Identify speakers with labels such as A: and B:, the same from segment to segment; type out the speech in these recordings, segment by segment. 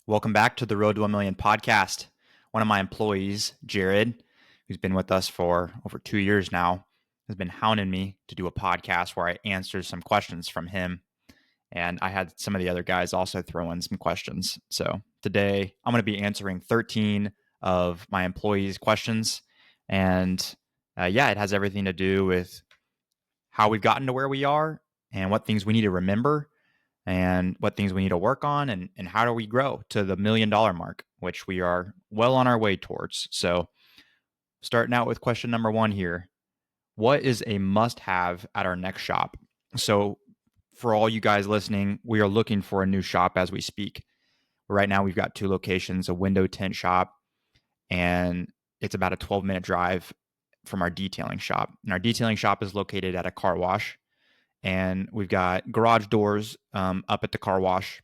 A: Welcome back to the Road to a Million podcast. One of my employees, Jared, who's been with us for over 2 years now, has been hounding me to do a podcast where I answer some questions from him. And I had some of the other guys also throw in some questions. So today I'm going to be answering 13 of my employees' questions. And it has everything to do with how we've gotten to where we are and what things we need to remember and what things we need to work on and how do we grow to the $1 million mark, which we are well on our way towards. So, starting out with question number one here. What is a must have at our next shop? So, for all you guys listening, we are looking for a new shop as we speak. Right now, we've got two locations, a window tint shop, and it's about a 12-minute drive from our detailing shop. And our detailing shop is located at a car wash, and we've got garage doors up at the car wash,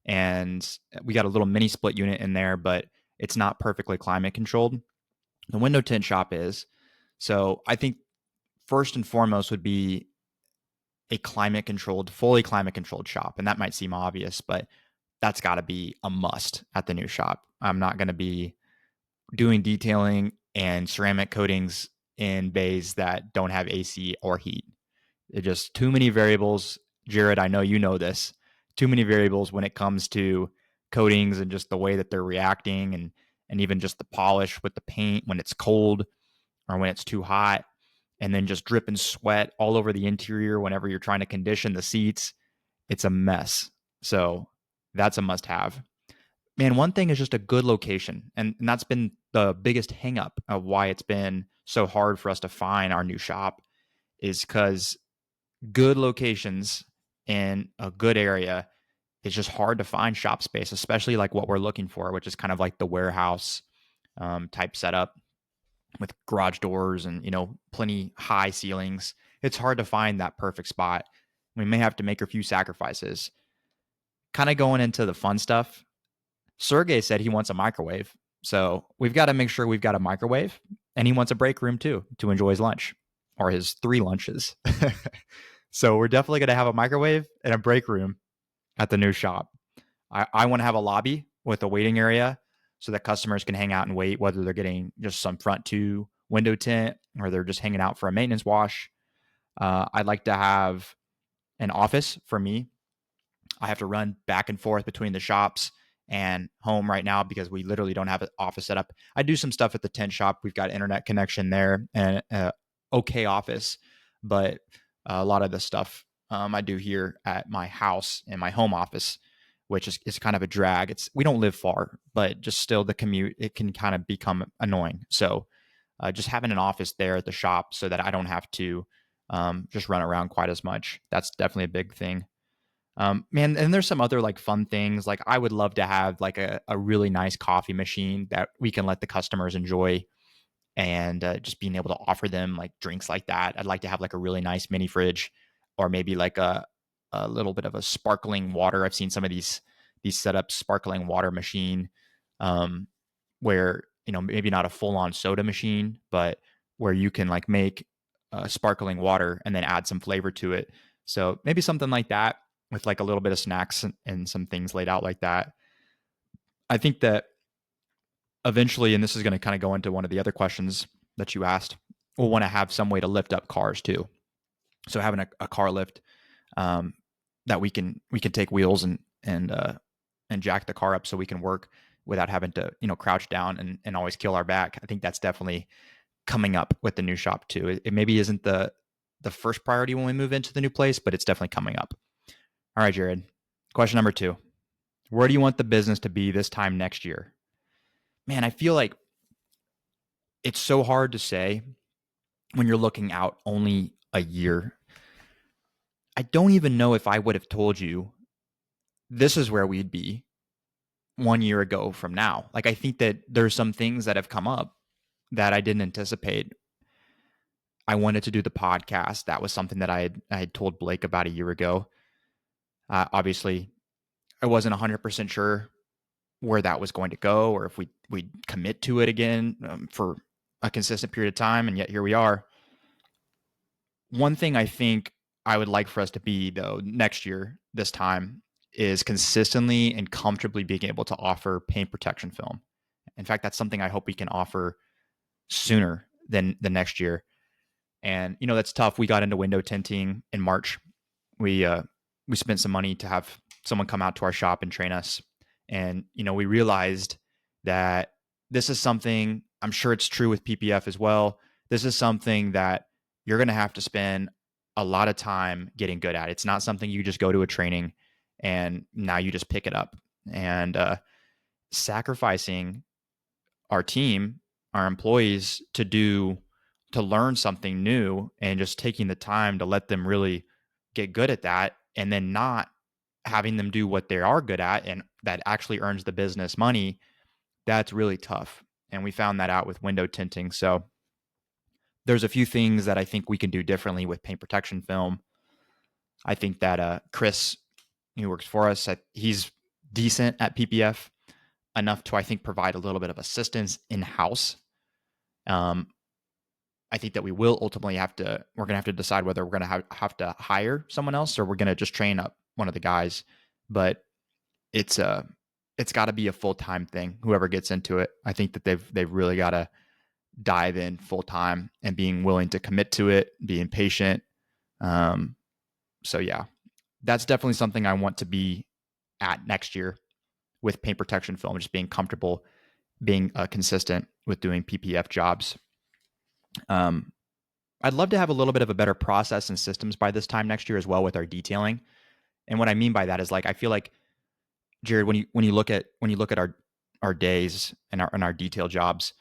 A: and we got a little mini split unit in there, but it's not perfectly climate controlled. The window tint shop is. So I think first and foremost would be a fully climate controlled shop. And that might seem obvious, but that's got to be a must at the new shop. I'm not going to be doing detailing and ceramic coatings in bays that don't have AC or heat. It's just too many variables. Jared, I know you know this. Too many variables when it comes to coatings and just the way that they're reacting and even just the polish with the paint when it's cold or when it's too hot, and then just dripping sweat all over the interior whenever you're trying to condition the seats. It's a mess. So that's a must have. Man, one thing is just a good location. And that's been the biggest hang up of why it's been so hard for us to find our new shop, is because good locations in a good area, it's just hard to find shop space, especially like what we're looking for, which is kind of like the warehouse type setup with garage doors and plenty high ceilings. It's hard to find that perfect spot. We may have to make a few sacrifices. Kind of going into the fun stuff, Sergey said he wants a microwave, so we've got to make sure we've got a microwave, and he wants a break room too to enjoy his lunch or his 3 lunches. So we're definitely going to have a microwave and a break room at the new shop. I want to have a lobby with a waiting area so that customers can hang out and wait, whether they're getting just some front to window tint or they're just hanging out for a maintenance wash. I'd like to have an office for me. I have to run back and forth between the shops and home right now because we literally don't have an office set up. I do some stuff at the tent shop. We've got internet connection there and okay office, but a lot of the stuff I do here at my house in my home office, which is kind of a drag. We don't live far, but just still the commute, it can kind of become annoying. So just having an office there at the shop so that I don't have to just run around quite as much. That's definitely a big thing. Man, and there's some other like fun things. Like I would love to have like a really nice coffee machine that we can let the customers enjoy, and just being able to offer them like drinks like that. I'd like to have like a really nice mini fridge, or maybe like a little bit of a sparkling water. I've seen some of these setups, sparkling water machine, where maybe not a full on soda machine, but where you can like make sparkling water and then add some flavor to it. So maybe something like that with like a little bit of snacks and some things laid out like that. I think that eventually, and this is going to kind of go into one of the other questions that you asked, we'll want to have some way to lift up cars too. So having a car lift that we can take wheels and jack the car up so we can work without having to crouch down and always kill our back. I think that's definitely coming up with the new shop too. It maybe isn't the first priority when we move into the new place, but it's definitely coming up. All right, Jared. Question number 2. Where do you want the business to be this time next year? Man, I feel like it's so hard to say when you're looking out only a year. I don't even know if I would have told you this is where we'd be 1 year ago from now. Like, I think that there's some things that have come up that I didn't anticipate. I wanted to do the podcast. That was something that I had told Blake about a year ago. Obviously, I wasn't 100% sure where that was going to go or if we'd commit to it again for a consistent period of time. And yet here we are. One thing I think I would like for us to be, though, next year, this time, is consistently and comfortably being able to offer paint protection film. In fact, that's something I hope we can offer sooner than the next year. And that's tough. We got into window tinting in March. We spent some money to have someone come out to our shop and train us. And we realized that this is something, I'm sure it's true with PPF as well. This is something that you're going to have to spend a lot of time getting good at. It's not something you just go to a training and now you just pick it up. And sacrificing our team, our employees to learn something new and just taking the time to let them really get good at that, and then not having them do what they are good at and that actually earns the business money, that's really tough. And we found that out with window tinting. So there's a few things that I think we can do differently with paint protection film. I think that Chris, who works for us, he's decent at PPF enough to, I think, provide a little bit of assistance in-house. I think that we will ultimately we're going to have to decide whether we're going to have to hire someone else or we're going to just train up one of the guys. But it's got to be a full-time thing. Whoever gets into it, I think that they've really got to dive in full-time and being willing to commit to it, being patient. So yeah, that's definitely something I want to be at next year with paint protection film, just being comfortable, being consistent with doing PPF jobs. I'd love to have a little bit of a better process and systems by this time next year as well with our detailing. And what I mean by that is, like, I feel like, Jared, when you look at our days and our detail jobs,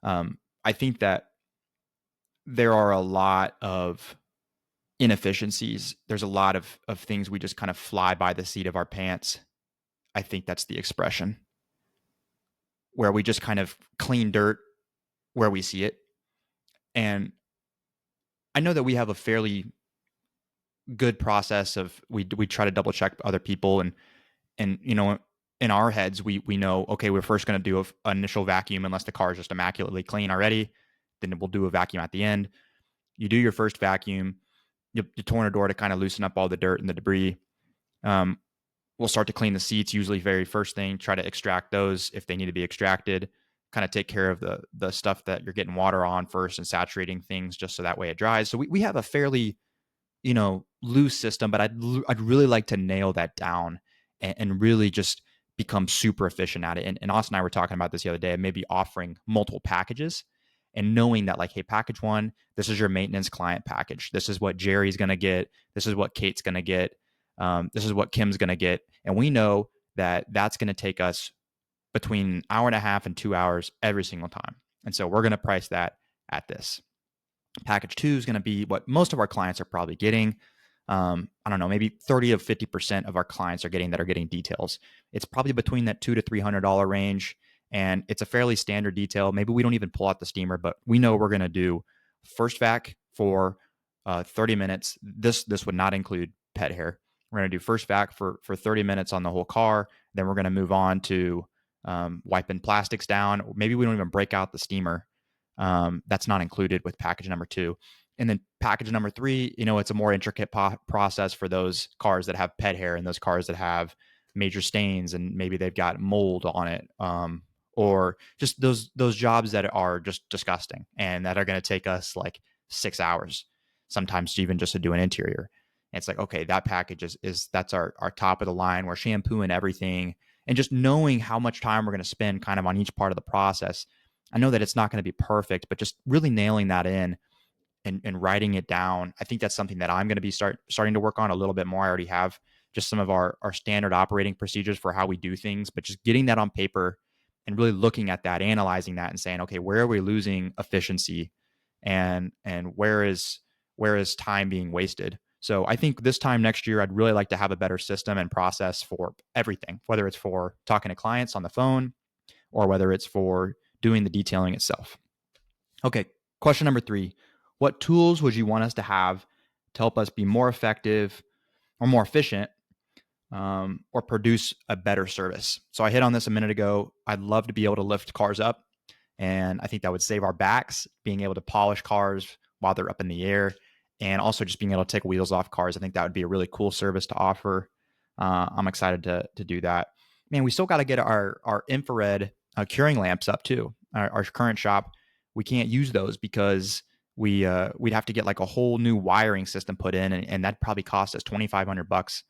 A: I think that there are a lot of inefficiencies. There's a lot of things we just kind of fly by the seat of our pants. I think that's the expression, where we just kind of clean dirt where we see it. And I know that we have a fairly good process of we try to double check other people, and in our heads we know, okay, we're first going to do an initial vacuum unless the car is just immaculately clean already. Then we'll do a vacuum at the end. You do your first vacuum, you torn a door to kind of loosen up all the dirt and the debris. We'll start to clean the seats, usually very first thing, try to extract those if they need to be extracted, kind of take care of the stuff that you're getting water on first and saturating things just so that way it dries. So we have a fairly, loose system, but I'd really like to nail that down and really just become super efficient at it. And Austin and I were talking about this the other day, maybe offering multiple packages and knowing that, like, hey, package one, this is your maintenance client package. This is what Jerry's going to get. This is what Kate's going to get. This is what Kim's going to get. And we know that that's going to take us between an hour and a half and 2 hours every single time. And so we're going to price that at this. Package two is going to be what most of our clients are probably getting. I don't know, maybe 30 of 50% of our clients are getting details. It's probably between that $200 to $300 range. And it's a fairly standard detail. Maybe we don't even pull out the steamer, but we know we're going to do first vac for 30 minutes. This would not include pet hair. We're going to do first vac for 30 minutes on the whole car. Then we're going to move on to wiping plastics down. Maybe we don't even break out the steamer. That's not included with package number two. And then package number three, it's a more intricate process for those cars that have pet hair and those cars that have major stains and maybe they've got mold on it, or just those jobs that are just disgusting and that are going to take us like 6 hours, sometimes even just to do an interior. And it's like, okay, that package is that's our top of the line. We're shampooing everything, and just knowing how much time we're going to spend kind of on each part of the process. I know that it's not going to be perfect, but just really nailing that in and writing it down. I think that's something that I'm going to be starting to work on a little bit more. I already have just some of our standard operating procedures for how we do things, but just getting that on paper and really looking at that, analyzing that and saying, okay, where are we losing efficiency and where is time being wasted? So I think this time next year, I'd really like to have a better system and process for everything, whether it's for talking to clients on the phone or whether it's for doing the detailing itself. Okay, question number 3. What tools would you want us to have to help us be more effective or more efficient, or produce a better service? So I hit on this a minute ago. I'd love to be able to lift cars up, and I think that would save our backs, being able to polish cars while they're up in the air, and also just being able to take wheels off cars. I think that would be a really cool service to offer. I'm excited to do that. Man, we still got to get our infrared curing lamps up too. Our current shop, we can't use those because we'd have to get like a whole new wiring system put in, and that probably cost us $2,500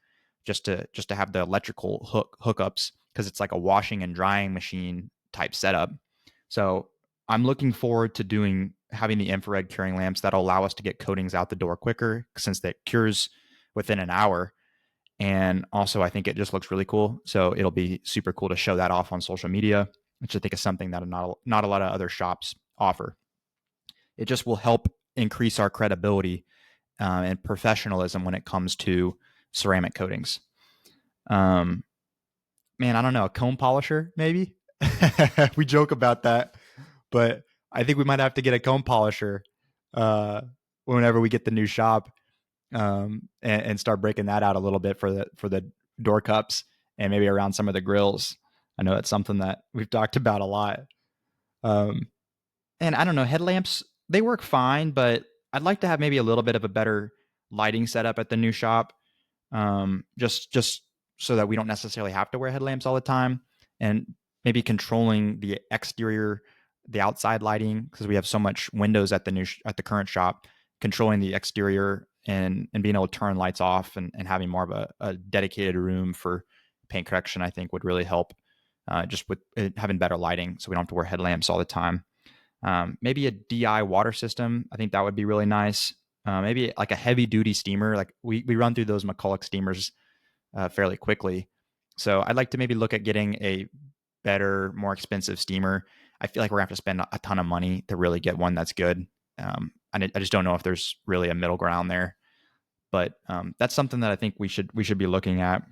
A: just to have the electrical hookups, because it's like a washing and drying machine type setup. So I'm looking forward to having the infrared curing lamps that'll allow us to get coatings out the door quicker, since that cures within an hour. And also, I think it just looks really cool. So it'll be super cool to show that off on social media, which I think is something that not a lot of other shops offer. It just will help increase our credibility and professionalism when it comes to ceramic coatings. Man, I don't know, a cone polisher, maybe? We joke about that, but I think we might have to get a cone polisher uh, whenever we get the new shop, and start breaking that out a little bit for the door cups and maybe around some of the grills. I know it's something that we've talked about a lot. Um, and I don't know, headlamps, they work fine, but I'd like to have maybe a little bit of a better lighting setup at the new shop, just so that we don't necessarily have to wear headlamps all the time, and maybe controlling the exterior, the outside lighting, because we have so much windows at at the current shop. Controlling the exterior and being able to turn lights off, and having more of a dedicated room for paint correction, I think would really help, just with having better lighting, so we don't have to wear headlamps all the time. Maybe a DI water system, I think that would be really nice. Maybe like a heavy duty steamer. Like we run through those McCulloch steamers fairly quickly. So I'd like to maybe look at getting a better, more expensive steamer. I feel like we're going to have to spend a ton of money to really get one that's good. I just don't know if there's really a middle ground there. But that's something that I think we should be looking at.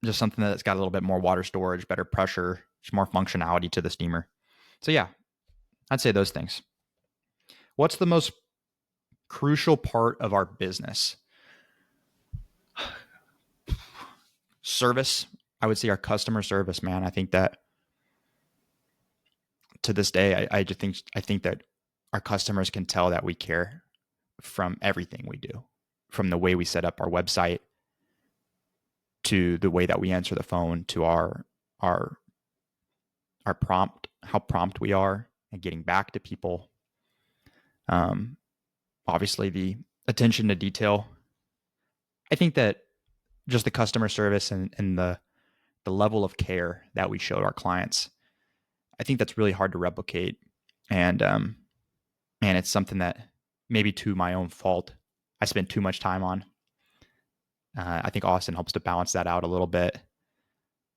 A: Just something that's got a little bit more water storage, better pressure, just more functionality to the steamer. So yeah, I'd say those things. What's the most crucial part of our business? Service. I would say our customer service, man. I think that to this day, I think that our customers can tell that we care from everything we do, from the way we set up our website, to the way that we answer the phone, to our prompt, how prompt we are and getting back to people. Obviously the attention to detail. I think that just the customer service and the level of care that we show our clients, I think that's really hard to replicate. And it's something that, maybe to my own fault, I spend too much time on. I think Austin helps to balance that out a little bit.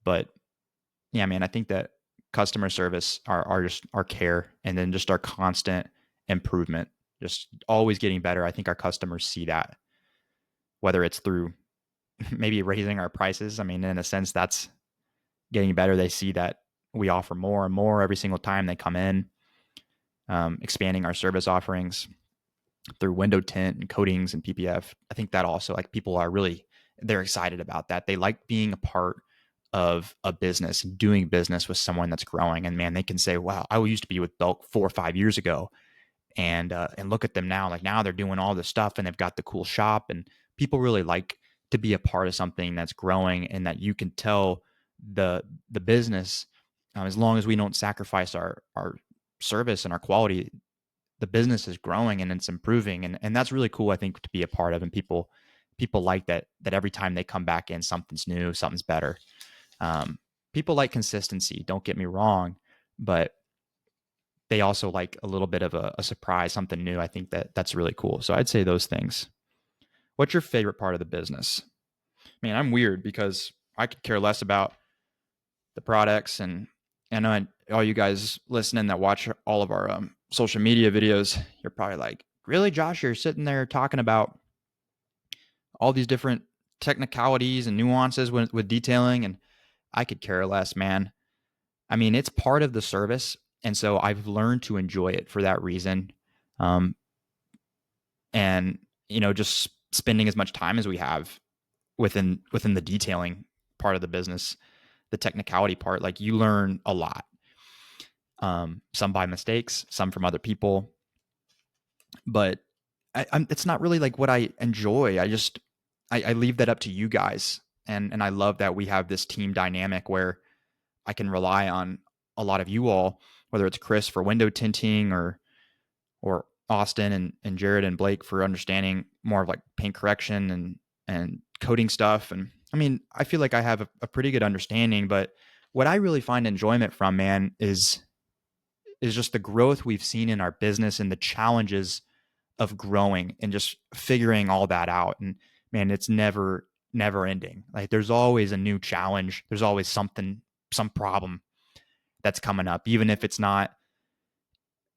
A: But yeah, man, I think that customer service, our care, and then just our constant improvement, just always getting better. I think our customers see that, whether it's through maybe raising our prices. I mean, in a sense, that's getting better. They see that we offer more and more every single time they come in, expanding our service offerings through window tint and coatings and PPF. I think that also, like, people are really, they're excited about that. They like being a part of a business, doing business with someone that's growing. And man, they can say, wow, I used to be with Belk 4 or 5 years ago. And look at them now. Like, now they're doing all this stuff and they've got the cool shop, and people really like to be a part of something that's growing, and that you can tell the business, as long as we don't sacrifice our service and our quality, the business is growing and it's improving. And that's really cool, I think, to be a part of. And people like that every time they come back in, something's new, something's better. People like consistency, don't get me wrong, but they also like a little bit of a surprise, something new. I think that's really cool. So I'd say those things. What's your favorite part of the business? Man, I'm weird because I could care less about the products, and I know all you guys listening that watch all of our social media videos, you're probably like, really, Josh, you're sitting there talking about all these different technicalities and nuances with detailing, and I could care less, man. I mean, it's part of the service, and so I've learned to enjoy it for that reason. And just spending as much time as we have within the detailing part of the business, the technicality part, like, you learn a lot. Some by mistakes, some from other people, but it's not really like what I enjoy. I leave that up to you guys. And I love that we have this team dynamic where I can rely on a lot of you all, whether it's Chris for window tinting or Austin and Jared and Blake for understanding more of like paint correction and coating stuff. And I mean, I feel like I have a pretty good understanding, but what I really find enjoyment from, man, is just the growth we've seen in our business and the challenges of growing and just figuring all that out. And man, it's never ending. Like there's always a new challenge. There's always something, some problem that's coming up, even if it's not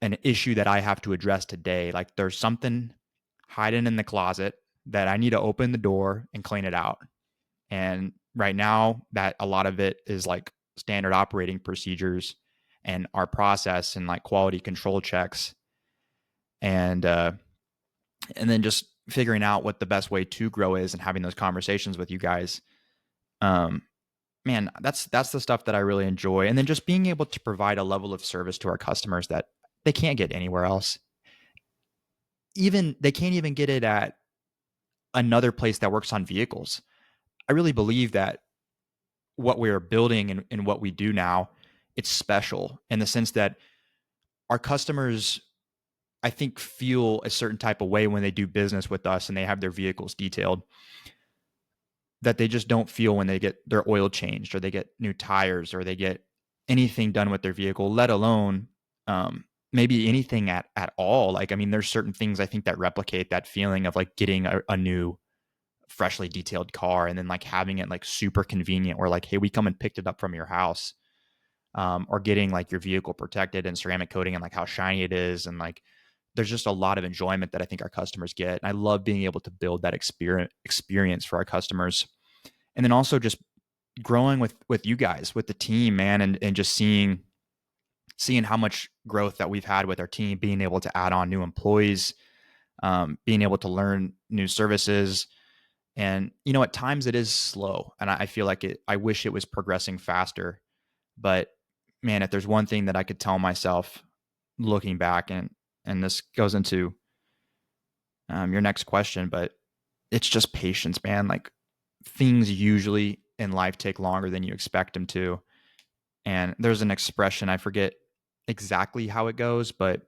A: an issue that I have to address today. Like there's something hiding in the closet that I need to open the door and clean it out. And right now, that a lot of it is like standard operating procedures and our process and like quality control checks, and then just figuring out what the best way to grow is and having those conversations with you guys. Um, Man, that's the stuff that I really enjoy. And then just being able to provide a level of service to our customers that they can't get anywhere else. Even they can't even get it at another place that works on vehicles. I really believe that what we're building and what we do now, it's special in the sense that our customers, I think, feel a certain type of way when they do business with us and they have their vehicles detailed that they just don't feel when they get their oil changed or they get new tires or they get anything done with their vehicle, let alone maybe anything at all. Like, I mean, there's certain things I think that replicate that feeling of like getting a new freshly detailed car and then like having it like super convenient or like, hey, we come and picked it up from your house, or getting like your vehicle protected and ceramic coating and like how shiny it is. And like, there's just a lot of enjoyment that I think our customers get. And I love being able to build that experience for our customers. And then also just growing with you guys, with the team, man, and just seeing how much growth that we've had with our team, being able to add on new employees, being able to learn new services. And, at times it is slow. And I feel like I wish it was progressing faster. But man, if there's one thing that I could tell myself looking back, and this goes into your next question, but it's just patience, man. Like things usually in life take longer than you expect them to. And there's an expression, I forget exactly how it goes, but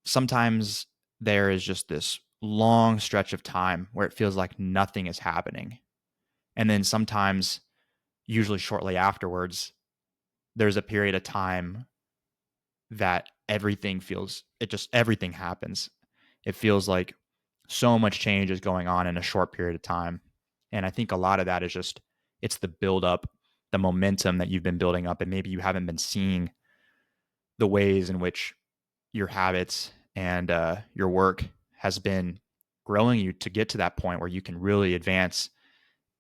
A: sometimes there is just this long stretch of time where it feels like nothing is happening. And then sometimes, usually shortly afterwards, there's a period of time that everything happens. It feels like so much change is going on in a short period of time. And I think a lot of that is just, it's the build up, the momentum that you've been building up. And maybe you haven't been seeing the ways in which your habits and your work has been growing you to get to that point where you can really advance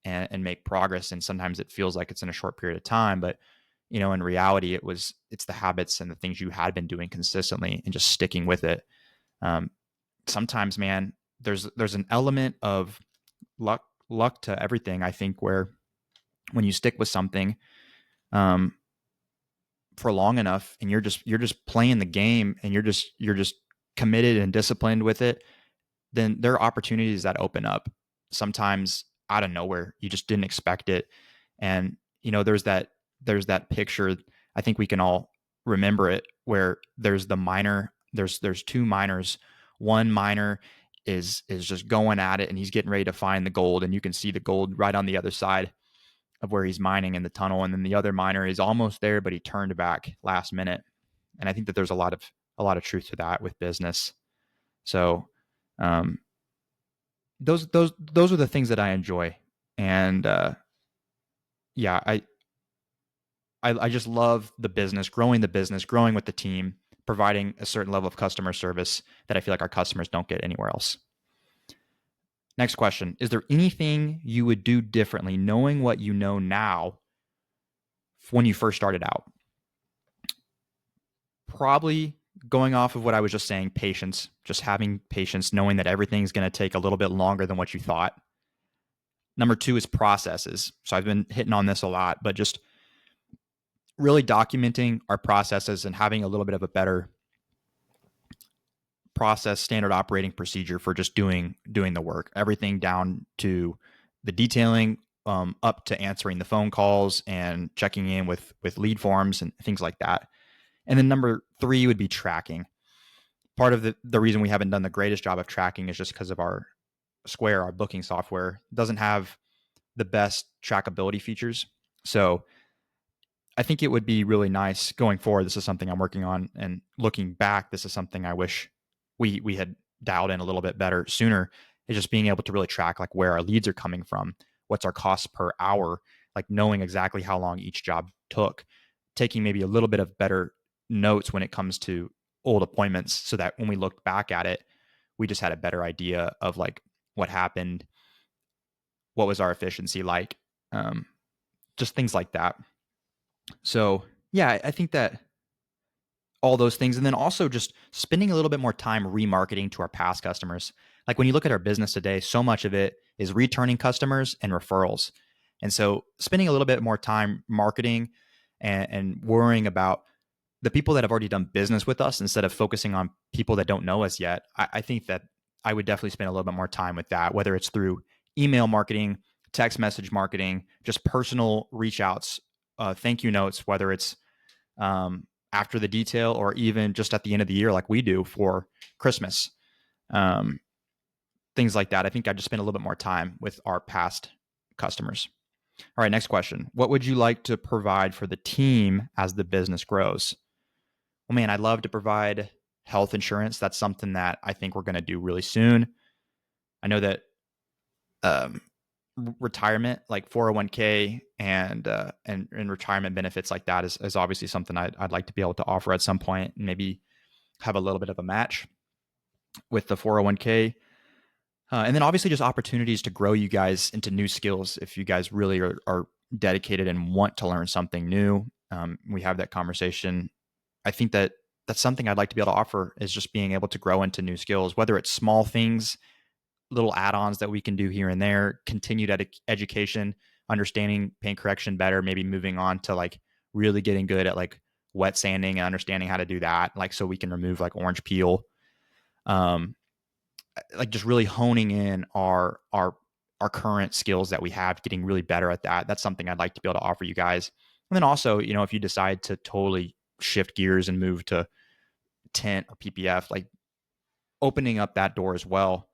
A: and make progress. And sometimes it feels like it's in a short period of time, but in reality, it's the habits and the things you had been doing consistently and just sticking with it. Sometimes, man, there's an element of luck to everything. I think where when you stick with something for long enough, and you're just playing the game, and you're just committed and disciplined with it, then there are opportunities that open up. Sometimes out of nowhere, you just didn't expect it, and there's that picture. I think we can all remember it, where there's the miner. There's two miners. One miner is just going at it, and he's getting ready to find the gold, and you can see the gold right on the other side of where he's mining in the tunnel. And then the other miner is almost there, but he turned back last minute. And I think that there's a lot of truth to that with business. So those are the things that I enjoy. And yeah, I just love the business, growing with the team, providing a certain level of customer service that I feel like our customers don't get anywhere else. Next question. Is there anything you would do differently knowing what you know now when you first started out? Probably going off of what I was just saying, patience, just having patience, knowing that everything's going to take a little bit longer than what you thought. Number 2 is processes. So I've been hitting on this a lot, but just really documenting our processes and having a little bit of a better process, standard operating procedure for just doing the work. Everything down to the detailing up to answering the phone calls and checking in with lead forms and things like that. And then number 3 would be tracking. Part of the reason we haven't done the greatest job of tracking is just because of our Square, our booking software, doesn't have the best trackability features. So I think it would be really nice going forward. This is something I'm working on, and looking back, this is something I wish we had dialed in a little bit better sooner. Is just being able to really track like where our leads are coming from, what's our cost per hour, like knowing exactly how long each job took, taking maybe a little bit of better notes when it comes to old appointments, so that when we looked back at it, we just had a better idea of like what happened, what was our efficiency like, um, just things like that. So yeah, I think that all those things. And then also just spending a little bit more time remarketing to our past customers. Like when you look at our business today, so much of it is returning customers and referrals. And so spending a little bit more time marketing and worrying about the people that have already done business with us instead of focusing on people that don't know us yet. I think that I would definitely spend a little bit more time with that, whether it's through email marketing, text message marketing, just personal reach outs, thank you notes, whether it's after the detail or even just at the end of the year, like we do for Christmas, um, things like that. I think I just spend a little bit more time with our past customers. All right, next question. What would you like to provide for the team as the business grows? Well, man, I'd love to provide health insurance. That's something that I think we're going to do really soon. I know that um, retirement, like 401k and retirement benefits like that is obviously something I'd like to be able to offer at some point, and maybe have a little bit of a match with the 401k. And then obviously just opportunities to grow you guys into new skills. If you guys really are dedicated and want to learn something new, we have that conversation. I think that that's something I'd like to be able to offer, is just being able to grow into new skills, whether it's small things, little add-ons that we can do here and there, continued education, understanding paint correction better, maybe moving on to like really getting good at like wet sanding and understanding how to do that, like so we can remove like orange peel. Like just really honing in our current skills that we have, getting really better at that. That's something I'd like to be able to offer you guys. And then also, if you decide to totally shift gears and move to tint or PPF, like opening up that door as well.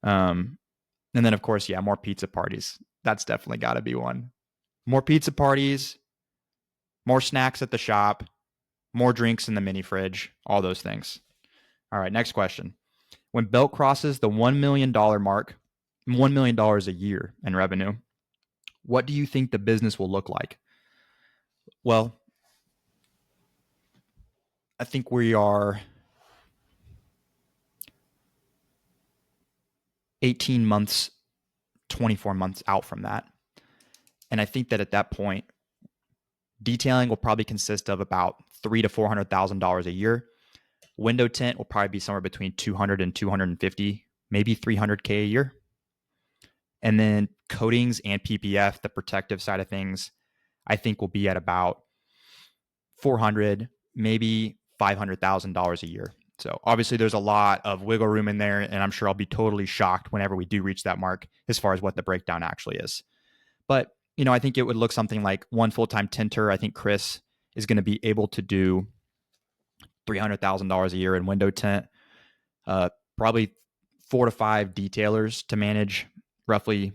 A: And then of course, yeah, more pizza parties. That's definitely got to be one. More pizza parties, more snacks at the shop, more drinks in the mini fridge, all those things. All right, next question. When Belk crosses the $1 million mark, $1 million a year in revenue, what do you think the business will look like? Well, I think we are 18 months, 24 months out from that. And I think that at that point, detailing will probably consist of about $300,000 to $400,000 a year. Window tint will probably be somewhere between 200 and 250, maybe 300K a year. And then coatings and PPF, the protective side of things, I think will be at about 400, maybe $500,000 a year. So obviously there's a lot of wiggle room in there, and I'm sure I'll be totally shocked whenever we do reach that mark as far as what the breakdown actually is. But, I think it would look something like one full-time tinter. I think Chris is going to be able to do $300,000 a year in window tint, probably 4 to 5 detailers to manage, roughly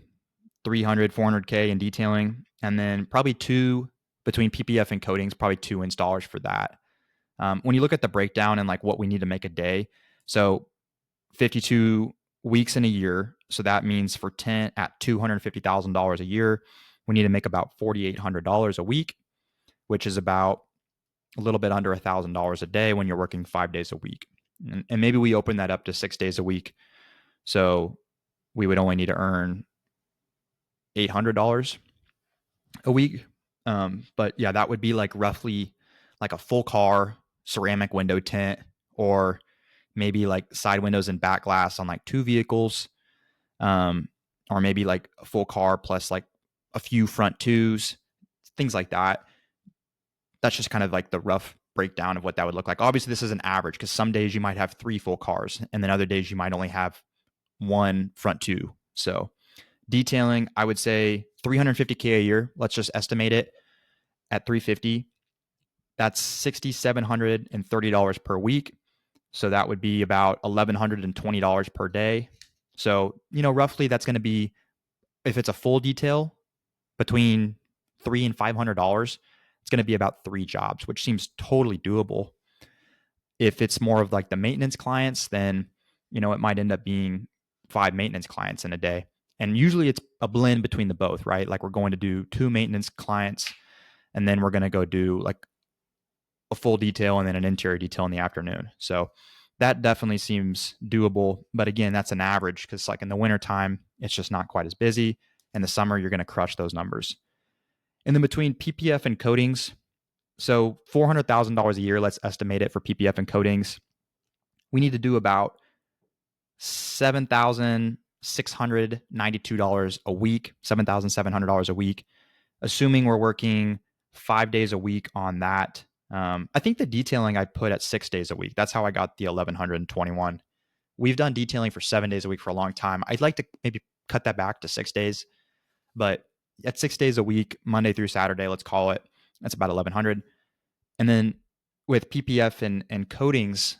A: 300, 400K in detailing, and then probably 2 between PPF and coatings, probably 2 installers for that. When you look at the breakdown and like what we need to make a day, so 52 weeks in a year, so that means for tint at $250,000 a year, we need to make about $4,800 a week, which is about a little bit under $1,000 a day when you're working 5 days a week. And maybe we open that up to 6 days a week, so we would only need to earn $800 a week. But yeah, that would be like roughly like a full car ceramic window tint, or maybe like side windows and back glass on like 2 vehicles, or maybe like a full car plus like a few front 2s, things like that. That's just kind of like the rough breakdown of what that would look like. Obviously, this is an average, because some days you might have 3 full cars, and then other days you might only have 1 front 2. So Detailing, I would say $350K a year. Let's just estimate it at 350. That's $6,730 per week. So that would be about $1,120 per day. So, roughly that's going to be, if it's a full detail, between $300 and $500. It's going to be about 3 jobs, which seems totally doable. If it's more of like the maintenance clients, then, it might end up being 5 maintenance clients in a day. And usually it's a blend between the both, right? Like we're going to do 2 maintenance clients, and then we're going to go do like a full detail and then an interior detail in the afternoon. So that definitely seems doable. But again, that's an average, because like in the wintertime, it's just not quite as busy. In the summer, you're going to crush those numbers. And then between PPF and coatings, so $400,000 a year, let's estimate it for PPF and coatings. We need to do about $7,692 a week, $7,700 a week, assuming we're working 5 days a week on that. I think the detailing I put at 6 days a week. That's how I got the 1,121. We've done detailing for 7 days a week for a long time. I'd like to maybe cut that back to 6 days, but at 6 days a week, Monday through Saturday, let's call it, that's about 1,100. And then with PPF and coatings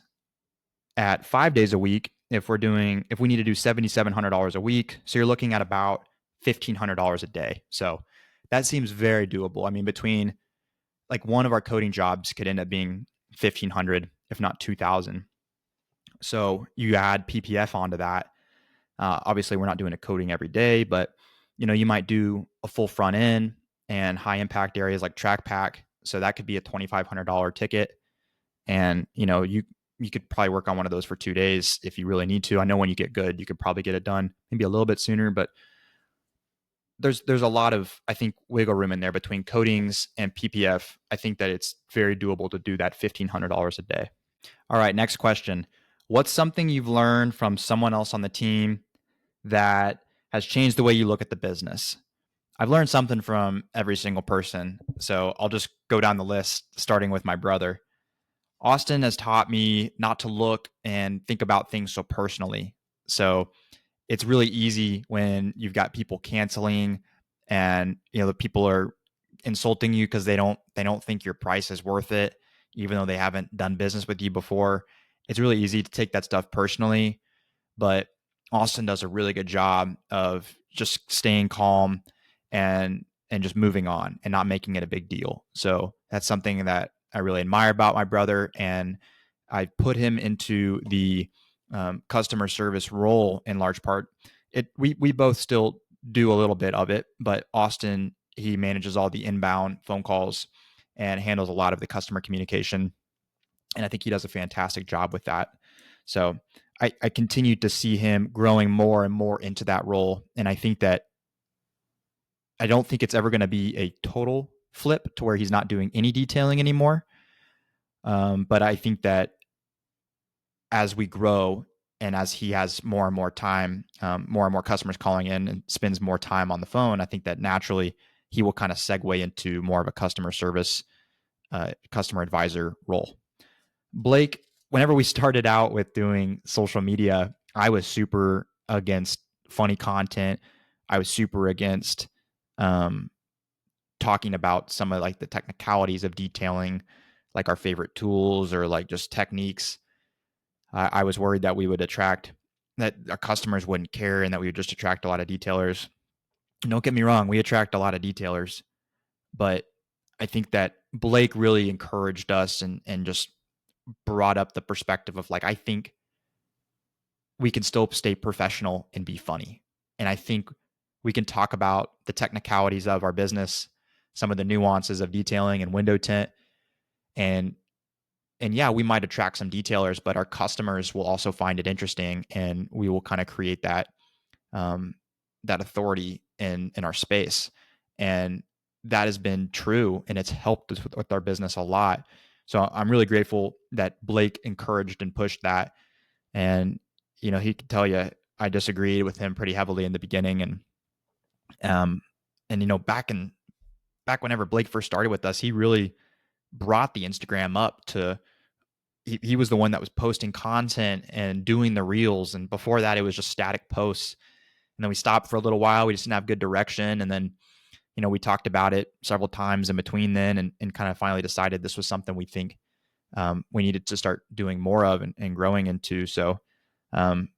A: at 5 days a week, if we need to do $7,700 a week, so you're looking at about $1,500 a day. So that seems very doable. I mean, between like one of our coating jobs could end up being 1,500, if not 2,000. So you add PPF onto that. Obviously, we're not doing a coating every day, but you might do a full front end and high impact areas like track pack. So that could be a $2,500 ticket, and you could probably work on one of those for 2 days if you really need to. I know when you get good, you could probably get it done maybe a little bit sooner, but there's a lot of, I think, wiggle room in there between coatings and PPF. I think that it's very doable to do that $1,500 a day. All right, next question. What's something you've learned from someone else on the team that has changed the way you look at the business? I've learned something from every single person. So I'll just go down the list, starting with my brother. Austin has taught me not to look and think about things so personally. So it's really easy when you've got people canceling, and the people are insulting you because they don't think your price is worth it, even though they haven't done business with you before. It's really easy to take that stuff personally, but Austin does a really good job of just staying calm and just moving on and not making it a big deal. So that's something that I really admire about my brother, and I put him into the customer service role in large part. We both still do a little bit of it, but Austin, he manages all the inbound phone calls and handles a lot of the customer communication, and I think he does a fantastic job with that. So I continue to see him growing more and more into that role, and I don't think it's ever going to be a total flip to where he's not doing any detailing anymore. But I think that as we grow and as he has more and more time, more and more customers calling in and spends more time on the phone, I think that naturally he will kind of segue into more of a customer service, customer advisor role. Blake, whenever we started out with doing social media, I was super against funny content. I was super against talking about some of like the technicalities of detailing, like our favorite tools or like just techniques. I was worried that that our customers wouldn't care and that we would just attract a lot of detailers. Don't get me wrong, we attract a lot of detailers, but I think that Blake really encouraged us and just brought up the perspective of like, I think we can still stay professional and be funny. And I think we can talk about the technicalities of our business, some of the nuances of detailing and window tint. And yeah, we might attract some detailers, but our customers will also find it interesting, and we will kind of create that that authority in our space. And that has been true, and it's helped us with our business a lot. So I'm really grateful that Blake encouraged and pushed that. And he could tell you I disagreed with him pretty heavily in the beginning, and back whenever Blake first started with us, he really brought the Instagram up to. He was the one that was posting content and doing the reels, and before that, it was just static posts. then we stopped for a little while. We just didn't have good direction. And then, we talked about it several times in between then, and kind of finally decided this was something we think we needed to start doing more of and growing into. Um,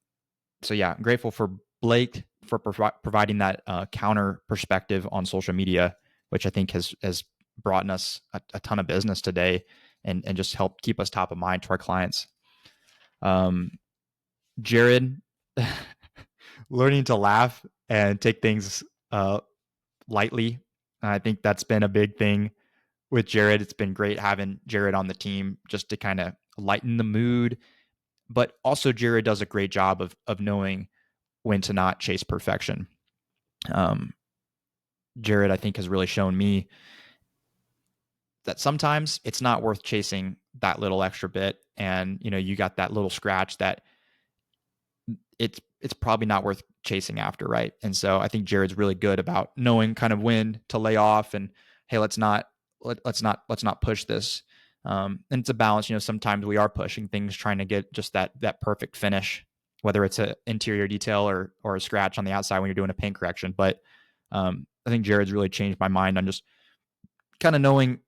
A: so yeah, I'm grateful for Blake for providing that counter perspective on social media, which I think has brought us a ton of business today, and just helped keep us top of mind to our clients. Jared, learning to laugh and take things lightly. I think that's been a big thing with Jared. It's been great having Jared on the team just to kind of lighten the mood. But also, Jared does a great job of knowing when to not chase perfection. Jared, I think, has really shown me that sometimes it's not worth chasing that little extra bit, and you got that little scratch that it's probably not worth chasing after, right? And so I think Jared's really good about knowing kind of when to lay off and, hey, let's not push this. And it's a balance. Sometimes we are pushing things, trying to get just that perfect finish, whether it's an interior detail or a scratch on the outside when you're doing a paint correction. But I think Jared's really changed my mind on just kind of knowing,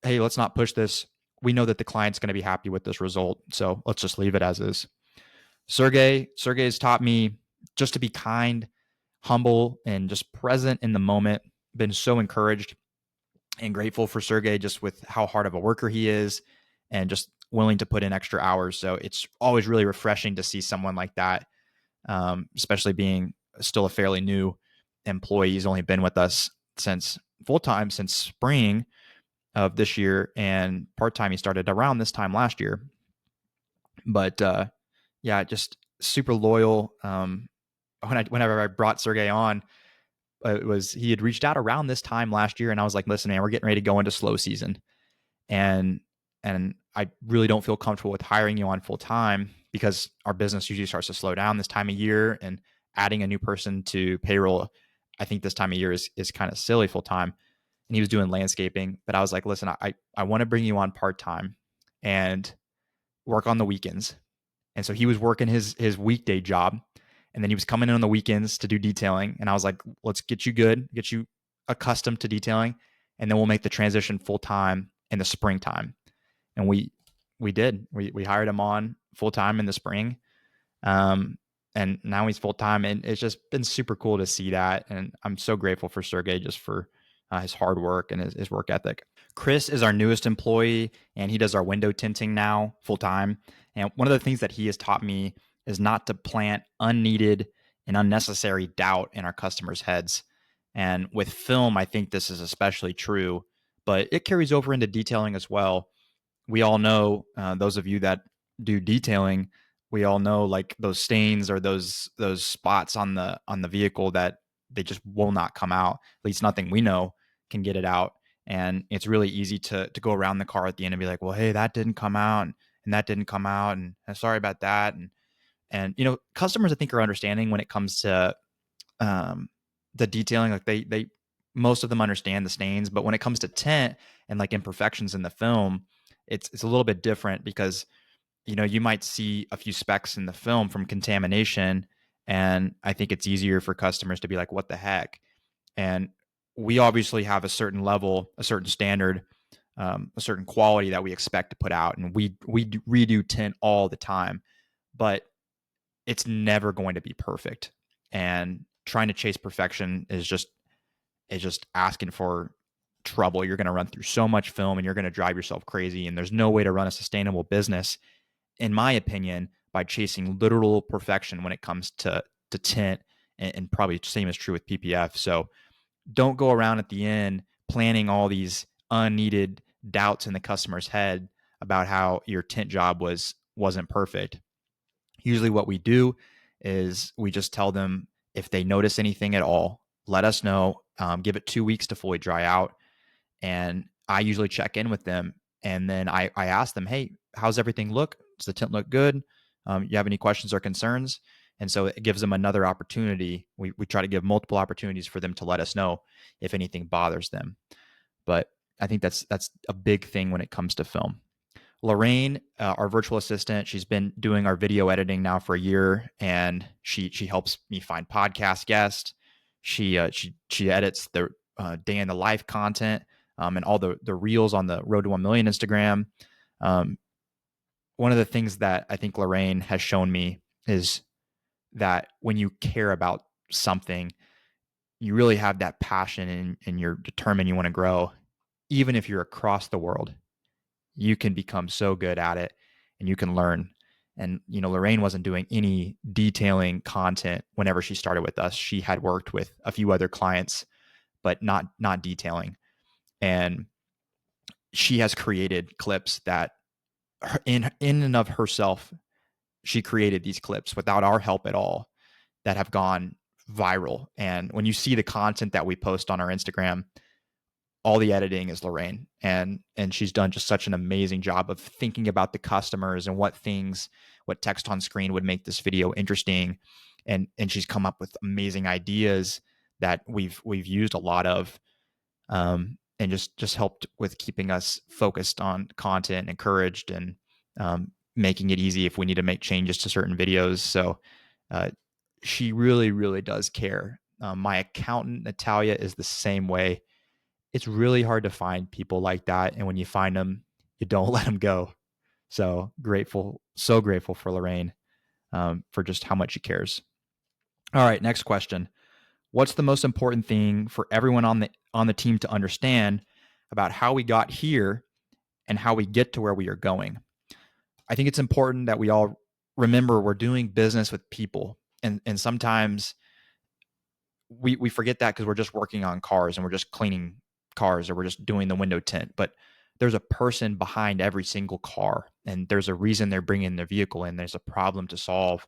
A: hey, let's not push this. We know that the client's going to be happy with this result, so let's just leave it as is. Sergey's taught me just to be kind, humble, and just present in the moment. Been so encouraged and grateful for Sergey just with how hard of a worker he is and just willing to put in extra hours. So it's always really refreshing to see someone like that, especially being still a fairly new employee. He's only been with us since full-time since spring of this year, and part-time he started around this time last year. But yeah, just super loyal. Whenever I brought Sergey on, he had reached out around this time last year, and I was like, listen, man, we're getting ready to go into slow season, and I really don't feel comfortable with hiring you on full time because our business usually starts to slow down this time of year, and adding a new person to payroll, I think this time of year is kind of silly full time. And he was doing landscaping, but I was like, listen, I want to bring you on part time and work on the weekends. And so he was working his weekday job, and then he was coming in on the weekends to do detailing. And I was like, let's get you good, get you accustomed to detailing, and then we'll make the transition full time in the springtime. And we did. We hired him on full time in the spring, and now he's full time. And it's just been super cool to see that. And I'm so grateful for Sergey just for his hard work and his work ethic. Chris is our newest employee, and he does our window tinting now full time. And one of the things that he has taught me is not to plant unneeded and unnecessary doubt in our customers' heads. And with film, I think this is especially true, but it carries over into detailing as well. We all know, those of you that do detailing, we all know like those stains or those spots on the vehicle that they just will not come out. At least nothing we know can get it out. And it's really easy to go around the car at the end and be like, well, hey, that didn't come out, and that didn't come out, and sorry about that. And customers, I think, are understanding when it comes to the detailing. Like they most of them understand the stains, but when it comes to tint and like imperfections in the film, it's a little bit different because you might see a few specks in the film from contamination, and I think it's easier for customers to be like, what the heck? And we obviously have a certain level, a certain standard, a certain quality that we expect to put out, and we redo tint all the time, but it's never going to be perfect. And trying to chase perfection is just asking for trouble. You're going to run through so much film, and you're going to drive yourself crazy. And there's no way to run a sustainable business, in my opinion, by chasing literal perfection when it comes to tint, and probably the same is true with PPF. So don't go around at the end planning all these unneeded doubts in the customer's head about how your tint job wasn't perfect. Usually what we do is we just tell them, if they notice anything at all, let us know. Give it 2 weeks to fully dry out. And I usually check in with them, and then I ask them, hey, how's everything look? Does the tint look good? You have any questions or concerns? And so it gives them another opportunity. We try to give multiple opportunities for them to let us know if anything bothers them. But I think that's a big thing when it comes to film. Lorraine, our virtual assistant, she's been doing our video editing now for a year, and she helps me find podcast guests. She edits the day in the life content, and all the reels on the Road to 1 Million Instagram. One of the things that I think Lorraine has shown me is that when you care about something, you really have that passion and you're determined you want to grow, even if you're across the world, you can become so good at it and you can learn. And, Lorraine wasn't doing any detailing content whenever she started with us. She had worked with a few other clients, but not detailing. And she has created clips that in and of herself, she created these clips without our help at all that have gone viral. And when you see the content that we post on our Instagram, all the editing is Lorraine, and she's done just such an amazing job of thinking about the customers and what text on screen would make this video interesting, and she's come up with amazing ideas that we've used a lot of, and just helped with keeping us focused on content and encouraged, and making it easy if we need to make changes to certain videos. So she really, really does care. My accountant, Natalia, is the same way. It's really hard to find people like that. And when you find them, you don't let them go. So grateful for Lorraine, for just how much she cares. All right, next question. What's the most important thing for everyone on the team to understand about how we got here and how we get to where we are going? I think it's important that we all remember we're doing business with people. And sometimes we forget that because we're just working on cars and we're just cleaning cars, or we're just doing the window tint. But there's a person behind every single car, and there's a reason they're bringing their vehicle in. There's a problem to solve,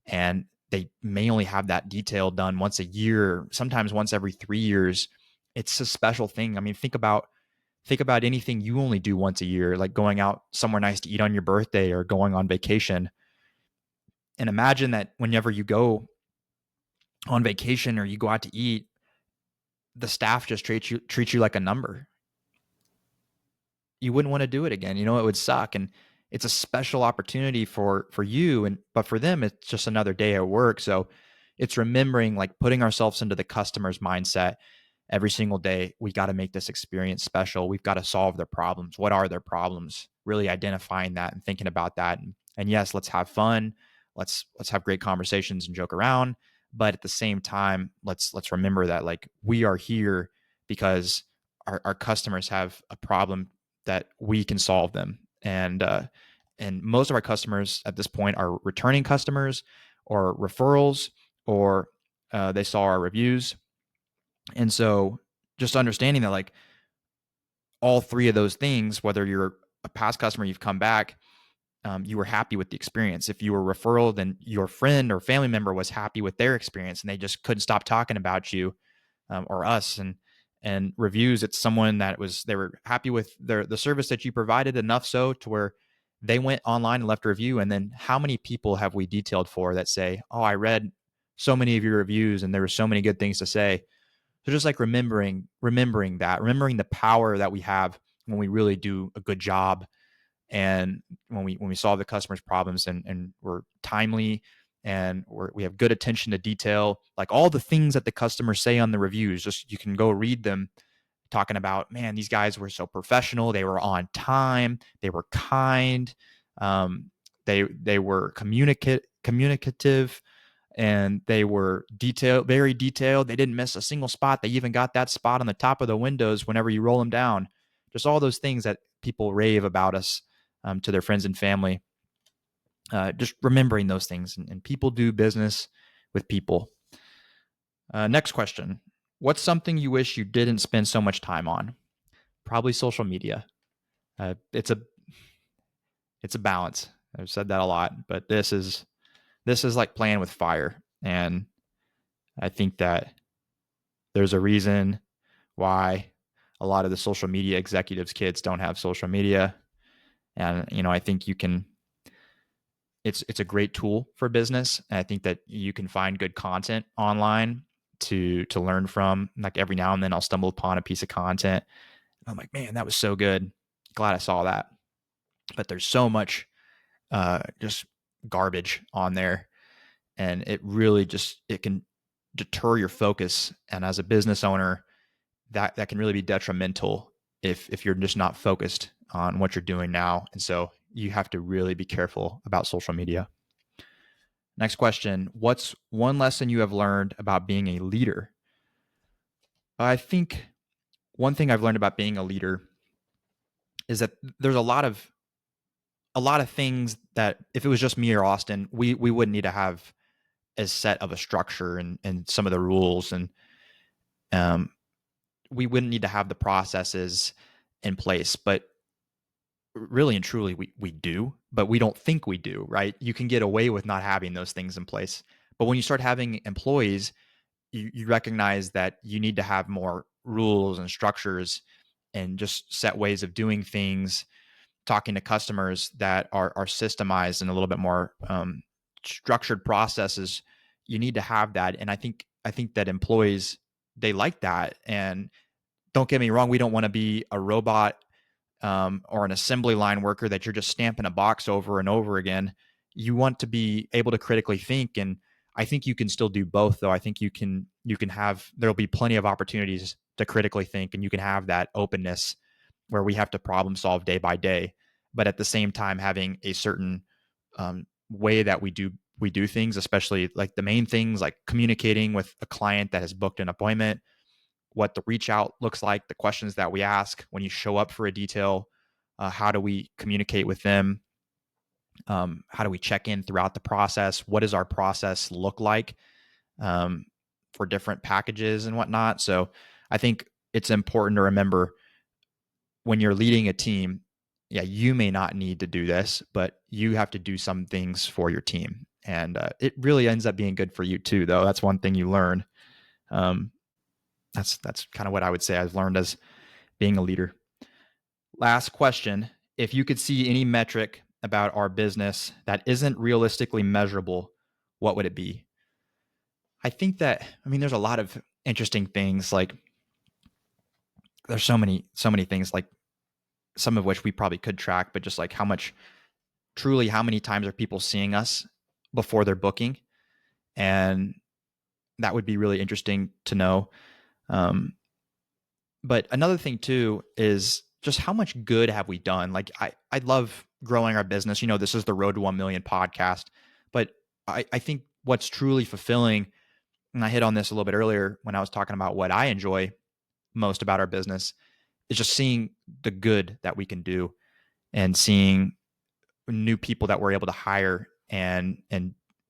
A: and they may only have that detail done once a year, sometimes once every 3 years. It's a special thing. I mean, think about anything you only do once a year, like going out somewhere nice to eat on your birthday or going on vacation. And imagine that whenever you go on vacation or you go out to eat, the staff just treats you like a number. You wouldn't want to do it again. It would suck. And it's a special opportunity for you, but for them, it's just another day at work. So it's remembering, like, putting ourselves into the customer's mindset every single day. We got to make this experience special. We've got to solve their problems. What are their problems? Really identifying that and thinking about that. And yes, let's have fun. Let's have great conversations and joke around. But at the same time, let's remember that, like, we are here because our customers have a problem that we can solve them. And most of our customers at this point are returning customers or referrals, or they saw our reviews. And so just understanding that, like, all three of those things, whether you're a past customer, you've come back, you were happy with the experience. If you were a referral, then your friend or family member was happy with their experience and they just couldn't stop talking about you, or us. And reviews, it's someone that they were happy with the service that you provided, enough so to where they went online and left a review. And then how many people have we detailed for that say, oh, I read so many of your reviews and there were so many good things to say. So just like remembering the power that we have when we really do a good job, and when we solve the customer's problems, and we're timely, and we have good attention to detail, like all the things that the customers say on the reviews, just you can go read them, talking about, man, these guys were so professional, they were on time, they were kind, they were communicative, and they were very detailed. They didn't miss a single spot. They even got that spot on the top of the windows whenever you roll them down. Just all those things that people rave about us, to their friends and family. Just remembering those things, and people do business with people. Next question. What's something you wish you didn't spend so much time on? Probably social media. It's a balance. I've said that a lot, but this is like playing with fire. And I think that there's a reason why a lot of the social media executives' kids don't have social media. And, I think it's a great tool for business. And I think that you can find good content online to learn from. Like, every now and then I'll stumble upon a piece of content. I'm like, man, that was so good. Glad I saw that. but there's so much just garbage on there, and it really it can deter your focus. And as a business owner, that can really be detrimental if you're just not focused on what you're doing now. And so you have to really be careful about social media. Next question. What's one lesson you have learned about being a leader? I think one thing I've learned about being a leader is that there's a lot of things that if it was just me or Austin, we wouldn't need to have as set of a structure and some of the rules, and um, we wouldn't need to have the processes in place. But really and truly, we do, but we don't think we do, right? You can get away with not having those things in place. But when you start having employees, you recognize that you need to have more rules and structures and just set ways of doing things, talking to customers that are systemized and a little bit more structured processes. You need to have that. And I think that employees, they like that. And don't get me wrong, we don't want to be a robot or an assembly line worker that you're just stamping a box over and over again. You want to be able to critically think, and I think you can still do both. Though I think you can have, there'll be plenty of opportunities to critically think, and you can have that openness where we have to problem solve day by day, but at the same time having a certain way that we do things, especially like the main things like communicating with a client that has booked an appointment, what the reach out looks like, the questions that we ask when you show up for a detail, how do we communicate with them, how do we check in throughout the process, what does our process look like for different packages and whatnot. So I think it's important to remember when you're leading a team, yeah, you may not need to do this, but you have to do some things for your team. And it really ends up being good for you too, though. That's one thing you learn. That's kind of what I would say I've learned as being a leader. Last question. If you could see any metric about our business that isn't realistically measurable, what would it be? I think that, I mean, there's a lot of interesting things. Like there's so many things, like some of which we probably could track, but just like how many times are people seeing us before they're booking? And that would be really interesting to know. But another thing too is just how much good have we done? Like I love growing our business. You know, this is the Road to 1 Million podcast, but I think what's truly fulfilling, and I hit on this a little bit earlier when I was talking about what I enjoy most about our business, is just seeing the good that we can do and seeing new people that we're able to hire and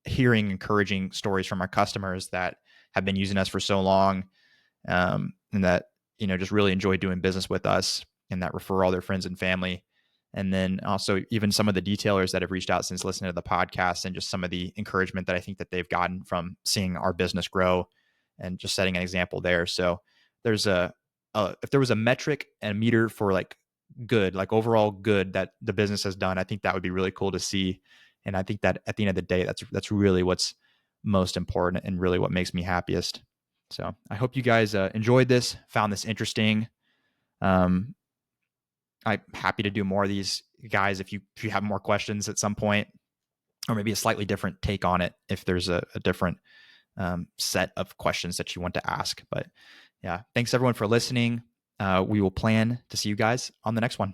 A: hearing encouraging stories from our customers that have been using us for so long, and that, you know, just really enjoy doing business with us and that refer all their friends and family. And then also even some of the detailers that have reached out since listening to the podcast, and just some of the encouragement that I think that they've gotten from seeing our business grow and just setting an example there. So there's if there was a metric and a meter for like good, like overall good that the business has done, I think that would be really cool to see. And I think that at the end of the day, that's really what's most important and really what makes me happiest. So I hope you guys enjoyed this, found this interesting. I'm happy to do more of these, guys, if you have more questions at some point, or maybe a slightly different take on it if there's a different set of questions that you want to ask. But yeah, thanks everyone for listening. We will plan to see you guys on the next one.